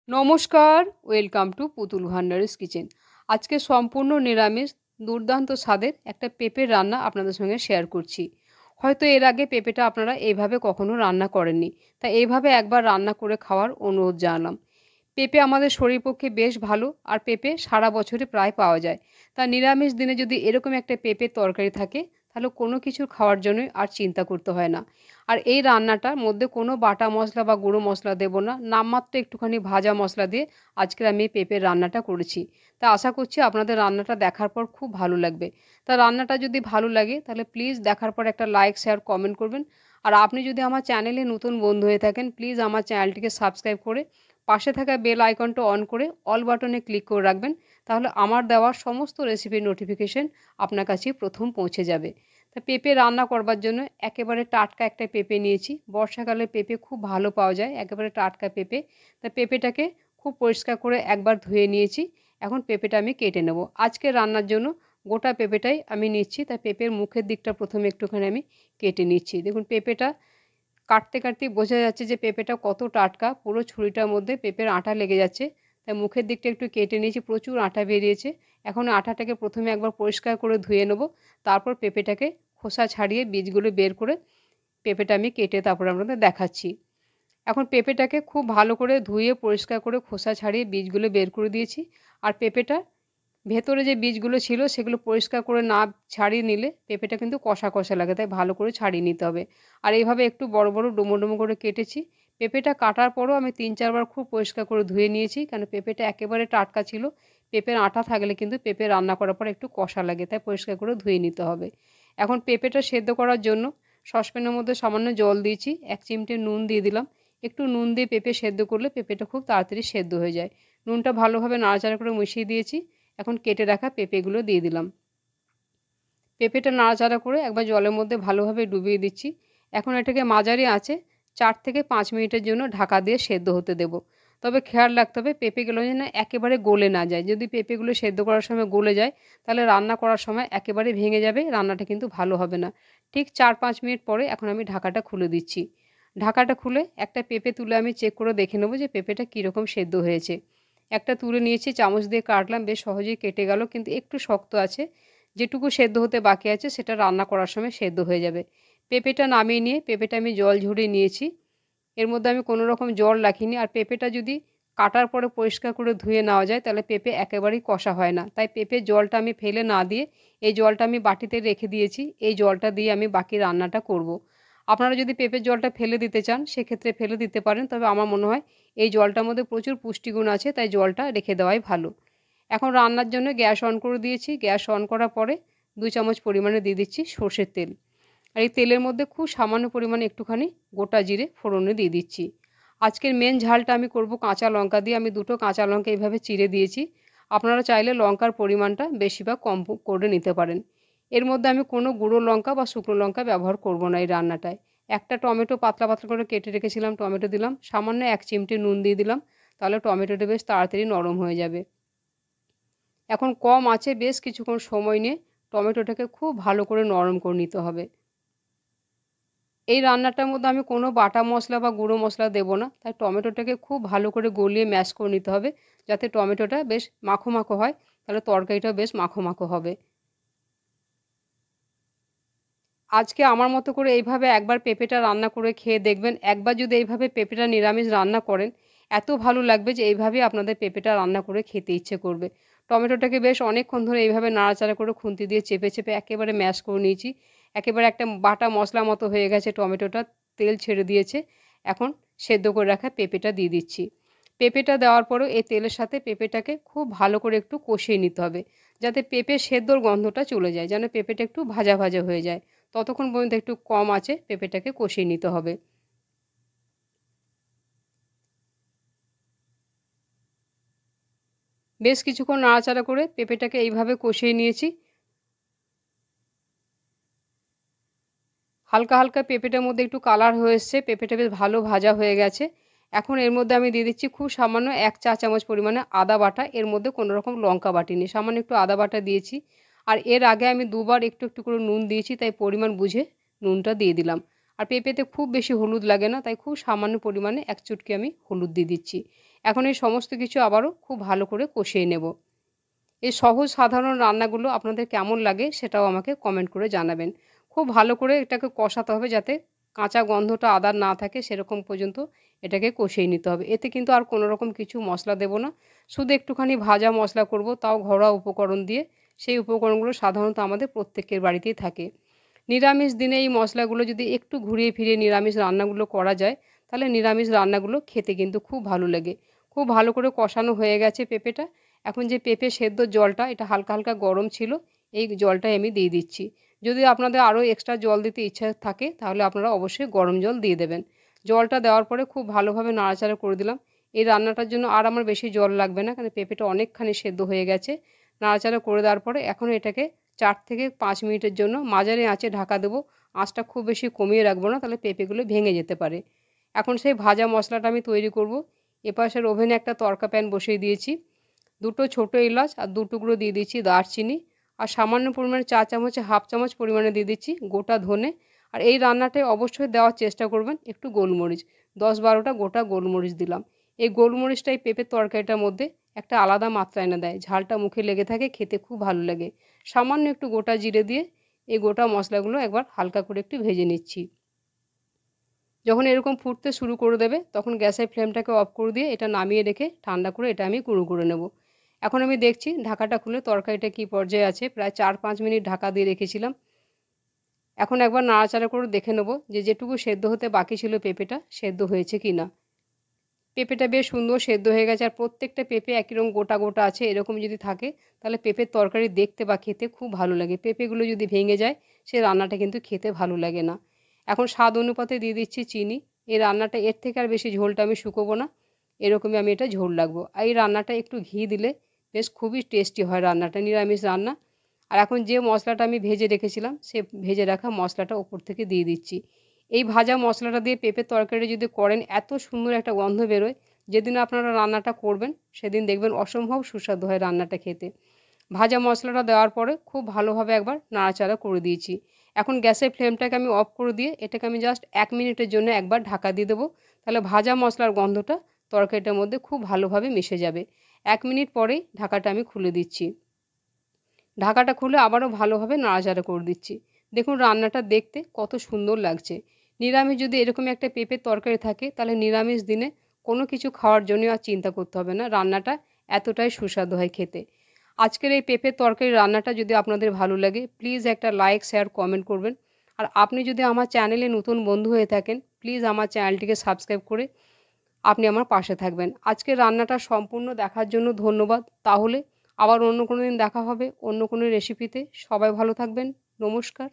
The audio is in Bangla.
নমস্কার, ওয়েলকাম টু পুতুল ভান্ডারিস কিচেন। আজকে সম্পূর্ণ নিরামিষ দুর্দান্ত স্বাদের একটা পেঁপের রান্না আপনাদের সঙ্গে শেয়ার করছি। হয়তো এর আগে পেঁপেটা আপনারা এইভাবে কখনো রান্না করেননি, তাই এইভাবে একবার রান্না করে খাওয়ার অনুরোধ জানালাম। পেঁপে আমাদের শরীর পক্ষে বেশ ভালো, আর পেঁপে সারা বছরই প্রায় পাওয়া যায়। তা নিরামিষ দিনে যদি এরকম একটা পেঁপের তরকারি থাকে, তাহলে কোনো কিছু খাওয়ার জন্যই আর চিন্তা করতে হয় না। আর এই রান্নাটার মধ্যে কোনো বাটা মশলা বা গুঁড়ো মশলা দেবো না, নামমাত্র একটুখানি ভাজা মশলা দিয়ে আজকের আমি এই পেঁপের রান্নাটা করেছি। তা আশা করছি আপনাদের রান্নাটা দেখার পর খুব ভালো লাগবে। তা রান্নাটা যদি ভালো লাগে তাহলে প্লিজ দেখার পর একটা লাইক, শেয়ার, কমেন্ট করবেন। আর আপনি যদি আমার চ্যানেলে নতুন বন্ধু হয়ে থাকেন, প্লিজ আমার চ্যানেলটিকে সাবস্ক্রাইব করে পাশে থাকা বেল আইকনটা অন করে অল বাটনে ক্লিক করে রাখবেন। তাহলে আমার দেওয়ার সমস্ত রেসিপির নোটিফিকেশন আপনার কাছে প্রথম পৌঁছে যাবে। তা পেঁপে রান্না করবার জন্য একেবারে টাটকা একটা পেঁপে নিয়েছি। বর্ষাকালে পেঁপে খুব ভালো পাওয়া যায়, একেবারে টাটকা পেঁপে। তা পেঁপেটাকে খুব পরিষ্কার করে একবার ধুয়ে নিয়েছি। এখন পেঁপেটা আমি কেটে নেব। আজকে রান্নার জন্য গোটা পেঁপেটাই আমি নিচ্ছি। তাই পেঁপের মুখের দিকটা প্রথমে একটুখানি আমি কেটে নিচ্ছি। দেখুন পেঁপেটা কাটতে কাটতেই বোঝা যাচ্ছে যে পেঁপেটা কত টাটকা, পুরো ছুরিটার মধ্যে পেঁপের আঠা লেগে যাচ্ছে। তাই মুখের দিকটা একটু কেটে নিয়েছি, প্রচুর আঠা বেরিয়েছে। এখন আঠাটাকে প্রথমে একবার পরিষ্কার করে ধুয়ে নেব, তারপর পেঁপেটাকে খোসা ছাড়িয়ে বীজগুলো বের করে পেঁপেটা আমি কেটে তারপর আপনাদের দেখাচ্ছি। এখন পেঁপেটাকে খুব ভালো করে ধুয়ে পরিষ্কার করে খোসা ছাড়িয়ে বীজগুলো বের করে দিয়েছি। আর পেঁপেটা ভেতরে যে বীজগুলো ছিল সেগুলো পরিষ্কার করে না ছাড়িয়ে নিলে পেঁপেটা কিন্তু কষা কষা লাগে, তাই ভালো করে ছাড়িয়ে নিতে হবে। আর এইভাবে একটু বড় বড় ডুমো ডুমো করে কেটেছি। পেঁপেটা কাটার পরও আমি 3-4 বার খুব পরিষ্কার করে ধুয়ে নিয়েছি, কারণ পেঁপেটা একেবারে টাটকা ছিল। পেঁপের আঠা থাকলে কিন্তু পেঁপে রান্না করার পর একটু কষা লাগে, তাই পরিষ্কার করে ধুয়ে নিতে হবে। এখন পেঁপেটা সেদ্ধ করার জন্য সসপ্যানের মধ্যে সামান্য জল দিয়েছি, 1 চিমটে নুন দিয়ে দিলাম। একটু নুন দিয়ে পেঁপে সেদ্ধ করলে পেঁপেটা খুব তাড়াতাড়ি সেদ্ধ হয়ে যায়। নুনটা ভালোভাবে নাড়াচাড়া করে মিশিয়ে দিয়েছি। এখন কেটে রাখা পেঁপেগুলো দিয়ে দিলাম। পেঁপেটা নাড়াচাড়া করে একবার জলের মধ্যে ভালোভাবে ডুবিয়ে দিচ্ছি। এখন এটাকে মাঝারি আঁচে 4 থেকে 5 মিনিটের জন্য ঢাকা দিয়ে সেদ্ধ হতে দেব। তবে খেয়াল রাখতে হবে পেঁপেগুলো যেন একেবারে গলে না যায়। যদি পেঁপেগুলো সেদ্ধ করার সময় গলে যায়, তাহলে রান্না করার সময় একেবারে ভেঙে যাবে, রান্নাটা কিন্তু ভালো হবে না। ঠিক 4-5 মিনিট পরে এখন আমি ঢাকাটা খুলে দিচ্ছি। ঢাকাটা খুলে একটা পেঁপে তুলে আমি চেক করে দেখে নেব যে পেঁপেটা কীরকম সেদ্ধ হয়েছে। একটা তুলে নিয়েছি, চামচ দিয়ে কাটলাম, বেশ সহজেই কেটে গেল, কিন্তু একটু শক্ত আছে। যেটুকু সেদ্ধ হতে বাকি আছে সেটা রান্না করার সময় সেদ্ধ হয়ে যাবে। পেঁপেটা নামিয়ে নিয়ে পেঁপেটা আমি জল ঝরিয়ে নিয়েছি। এর মধ্যে আমি কোনো রকম জল রাখিনি। আর পেঁপেটা যদি কাটার পরে পরিষ্কার করে ধুয়ে নেওয়া যায়, তাহলে পেঁপে একেবারেই কষা হয় না। তাই পেঁপের জলটা আমি ফেলে না দিয়ে এই জলটা আমি বাটিতে রেখে দিয়েছি। এই জলটা দিয়ে আমি বাকি রান্নাটা করব। আপনারা যদি পেঁপের জলটা ফেলে দিতে চান সেক্ষেত্রে ফেলে দিতে পারেন, তবে আমার মনে হয় এই জলটার মধ্যে প্রচুর পুষ্টিগুণ আছে, তাই জলটা রেখে দেওয়াই ভালো। এখন রান্নার জন্য গ্যাস অন করে দিয়েছি। গ্যাস অন করার পরে 2 চামচ পরিমাণে দিয়ে দিচ্ছি সর্ষের তেল। আর এই তেলের মধ্যে খুব সামান্য পরিমাণে একটুখানি গোটা জিরে ফোড়নে দিয়ে দিচ্ছি। আজকের মেন ঝালটা আমি করব কাঁচা লঙ্কা দিয়ে। আমি 2টো কাঁচা লঙ্কা এইভাবে চিড়ে দিয়েছি। আপনারা চাইলে লঙ্কার পরিমাণটা বেশি বা কম করে নিতে পারেন। এর মধ্যে আমি কোনো গুঁড়ো লঙ্কা বা শুকনো লঙ্কা ব্যবহার করব না এই রান্নাটায়। একটা টমেটো পাতলা পাতলা করে কেটে রেখেছিলাম, টমেটো দিলাম। সামান্য 1 চিমটে নুন দিয়ে দিলাম, তাহলে টমেটোটা বেশ তাড়াতাড়ি নরম হয়ে যাবে। এখন কম আঁচে বেশ কিছুক্ষণ সময় নিয়ে টমেটোটাকে খুব ভালো করে নরম করে নিতে হবে। এই রান্নাটার মধ্যে আমি কোনো বাটা মশলা বা গুঁড়ো মশলা দেব না, তাই টমেটোটাকে খুব ভালো করে গলিয়ে ম্যাশ করে নিতে হবে, যাতে টমেটোটা বেশ মাখো মাখো হয়, তাহলে তরকারিটা বেশ মাখো মাখো হবে। আজকে আমার মতো করে এইভাবে একবার পেঁপেটা রান্না করে খেয়ে দেখবেন। একবার যদি এইভাবে পেঁপেটা নিরামিষ রান্না করেন, এত ভালো লাগবে যে এইভাবেই আপনাদের পেঁপেটা রান্না করে খেতে ইচ্ছে করবে। টমেটোটাকে বেশ অনেকক্ষণ ধরে এইভাবে নাড়াচাড়া করে খুন্তি দিয়ে চেপে চেপে একেবারে ম্যাশ করে নিয়েছি। একেবারে একটা বাটা মশলা মতো হয়ে গেছে টমেটোটা, তেল ছেড়ে দিয়েছে। এখন সেদ্ধ করে রাখা পেঁপেটা দিয়ে দিচ্ছি। পেঁপেটা দেওয়ার পরেও এই তেলের সাথে পেঁপেটাকে খুব ভালো করে একটু কষিয়ে নিতে হবে, যাতে পেঁপে সেদ্ধর গন্ধটা চলে যায়, যেন পেঁপেটা একটু ভাজা ভাজা হয়ে যায়। ততক্ষণ পর্যন্ত একটু কম আঁচে পেঁপেটাকে কষিয়ে নিতে হবে। বেশ কিছুক্ষণ নাড়াচাড়া করে পেঁপেটাকে এইভাবে কষিয়ে নিয়েছি। হালকা হালকা পেঁপেটার মধ্যে একটু কালার হয়ে এসছে, পেঁপেটা বেশ ভালো ভাজা হয়ে গেছে। এখন এর মধ্যে আমি দিয়ে দিচ্ছি খুব সামান্য 1 চা চামচ পরিমাণে আদা বাটা। এর মধ্যে কোনো রকম লঙ্কা বাটিনি, সামান্য একটু আদা বাটা দিয়েছি। আর এর আগে আমি 2 বার একটু একটু করে নুন দিয়েছি, তাই পরিমাণ বুঝে নুনটা দিয়ে দিলাম। আর পেঁপেতে খুব বেশি হলুদ লাগে না, তাই খুব সামান্য পরিমাণে 1 চুটকি আমি হলুদ দিয়ে দিচ্ছি। এখন এই সমস্ত কিছু আবারও খুব ভালো করে কষিয়ে নেব। এই সহজ সাধারণ রান্নাগুলো আপনাদের কেমন লাগে সেটাও আমাকে কমেন্ট করে জানাবেন। খুব ভালো করে এটাকে কষাতে হবে যাতে কাঁচা গন্ধটা আদার না থাকে, সেরকম পর্যন্ত এটাকে কষিয়ে নিতে হবে। এতে কিন্তু আর কোনো রকম কিছু মশলা দেব না, শুধু একটুখানি ভাজা মশলা করব, তাও ঘরোয়া উপকরণ দিয়ে। সেই উপকরণগুলো সাধারণত আমাদের প্রত্যেকের বাড়িতেই থাকে। নিরামিষ দিনে এই মশলাগুলো যদি একটু ঘুরিয়ে ফিরিয়ে নিরামিষ রান্নাগুলো করা যায়, তাহলে নিরামিষ রান্নাগুলো খেতে কিন্তু খুব ভালো লাগে। খুব ভালো করে কষানো হয়ে গেছে পেঁপেটা। এখন যে পেঁপে সেদ্ধর জলটা, এটা হালকা হালকা গরম ছিল, এই জলটাই আমি দিয়ে দিচ্ছি। যদি আপনাদের আরও এক্সট্রা জল দিতে ইচ্ছা থাকে তাহলে আপনারা অবশ্যই গরম জল দিয়ে দেবেন। জলটা দেওয়ার পরে খুব ভালোভাবে নাড়াচাড়া করে দিলাম। এই রান্নাটার জন্য আর আমার বেশি জল লাগবে না, কারণ পেঁপেটা অনেকখানি সেদ্ধ হয়ে গেছে। নাড়াচাড়া করে দেওয়ার পরে এখন এটাকে 4 থেকে 5 মিনিটের জন্য মাঝারি আঁচে ঢাকা দেবো। আঁচটা খুব বেশি কমিয়ে রাখবো না, তাহলে পেঁপেগুলো ভেঙে যেতে পারে। এখন সেই ভাজা মশলাটা আমি তৈরি করব। এপাশের ওভেনে একটা তড়কা প্যান বসিয়ে দিয়েছি। 2টো ছোটো এলাচ আর 2 টুকরো দিয়ে দিচ্ছি দারচিনি, আর সামান্য পরিমাণে 4 চামচে হাফ চামচ পরিমাণে দিয়ে দিচ্ছি গোটা ধনে। আর এই রান্নাটায় অবশ্যই দেওয়ার চেষ্টা করবেন একটু গোলমরিচ, 10-12টা গোটা গোলমরিচ দিলাম। এই গোলমরিচটাই পেঁপের তরকারিটার মধ্যে একটা আলাদা মাত্রা এনে দেয়, ঝালটা মুখে লেগে থাকে, খেতে খুব ভালো লাগে। সামান্য একটু গোটা জিরে দিয়ে এই গোটা মশলাগুলো একবার হালকা করে একটু ভেজে নিচ্ছি। যখন এরকম ফুটতে শুরু করে দেবে তখন গ্যাসের ফ্লেমটাকে অফ করে দিয়ে এটা নামিয়ে রেখে ঠান্ডা করে এটা আমি গুঁড়ো করে নেব। এখন আমি দেখছি ঢাকাটা খুলে তরকারিটা কী পর্যায়ে আছে। প্রায় 4-5 মিনিট ঢাকা দিয়ে রেখেছিলাম। এখন একবার নাড়াচাড়া করে দেখে নেব যে যেটুকু সেদ্ধ হতে বাকি ছিল পেঁপেটা সেদ্ধ হয়েছে কি না। পেঁপেটা বেশ সুন্দর সেদ্ধ হয়ে গেছে, আর প্রত্যেকটা পেঁপে একই রকম গোটা গোটা আছে, এরকম যদি থাকে তাহলে পেঁপের তরকারি দেখতে বা খেতে খুব ভালো লাগে। পেঁপেগুলো যদি ভেঙে যায় সে রান্নাটা কিন্তু খেতে ভালো লাগে না। এখন স্বাদ অনুপাতে দিয়ে দিচ্ছি চিনি। এই রান্নাটা এর থেকে আর বেশি ঝোলটা আমি শুকোবো না, এরকমই আমি এটা ঝোল রাখবো। আর এই রান্নাটা একটু ঘি দিলে বেশ খুবই টেস্টি হয় রান্নাটা, নিরামিষ রান্না। আর এখন যে মশলাটা আমি ভেজে রেখেছিলাম সে ভেজে রাখা মশলাটা ওপর থেকে দিয়ে দিচ্ছি। এই ভাজা মশলাটা দিয়ে পেঁপের তরকারি যদি করেন এত সুন্দর একটা গন্ধ বেরোয়। যেদিন আপনারা রান্নাটা করবেন সেদিন দেখবেন অসম্ভব সুস্বাদু হয় রান্নাটা খেতে। ভাজা মশলাটা দেওয়ার পরে খুব ভালোভাবে একবার নাড়াচাড়া করে দিয়েছি। এখন গ্যাসের ফ্লেমটাকে আমি অফ করে দিয়ে এটাকে আমি জাস্ট 1 মিনিটের জন্য একবার ঢাকা দিয়ে দেবো। তাহলে ভাজা মশলার গন্ধটা তরকারিটার মধ্যে খুব ভালোভাবে মিশে যাবে। 1 মিনিট পরেই ঢাকাটা আমি খুলে দিচ্ছি। ঢাকাটা খুলে আবারও ভালোভাবে নাড়াচাড়া করে দিচ্ছি। দেখুন রান্নাটা দেখতে কত সুন্দর লাগছে। নিরামিষ যদি এরকম একটা পেঁপের তরকারি থাকে তাহলে নিরামিষ দিনে কোনো কিছু খাওয়ার জন্য আর চিন্তা করতে হবে না, রান্নাটা এতটাই সুস্বাদু হয় খেতে। আজকের এই পেঁপের তরকারি রান্নাটা যদি আপনাদের ভালো লাগে প্লিজ একটা লাইক শেয়ার কমেন্ট করবেন। আর আপনি যদি আমার চ্যানেলে নতুন বন্ধু হয়ে থাকেন প্লিজ আমার চ্যানেলটিকে সাবস্ক্রাইব করে আপনি আমার পাশে থাকবেন। আজকের রান্নাটা সম্পূর্ণ দেখার জন্য ধন্যবাদ। তাহলে আবার অন্য কোনো দিন দেখা হবে অন্য কোনো রেসিপিতে। সবাই ভালো থাকবেন। নমস্কার।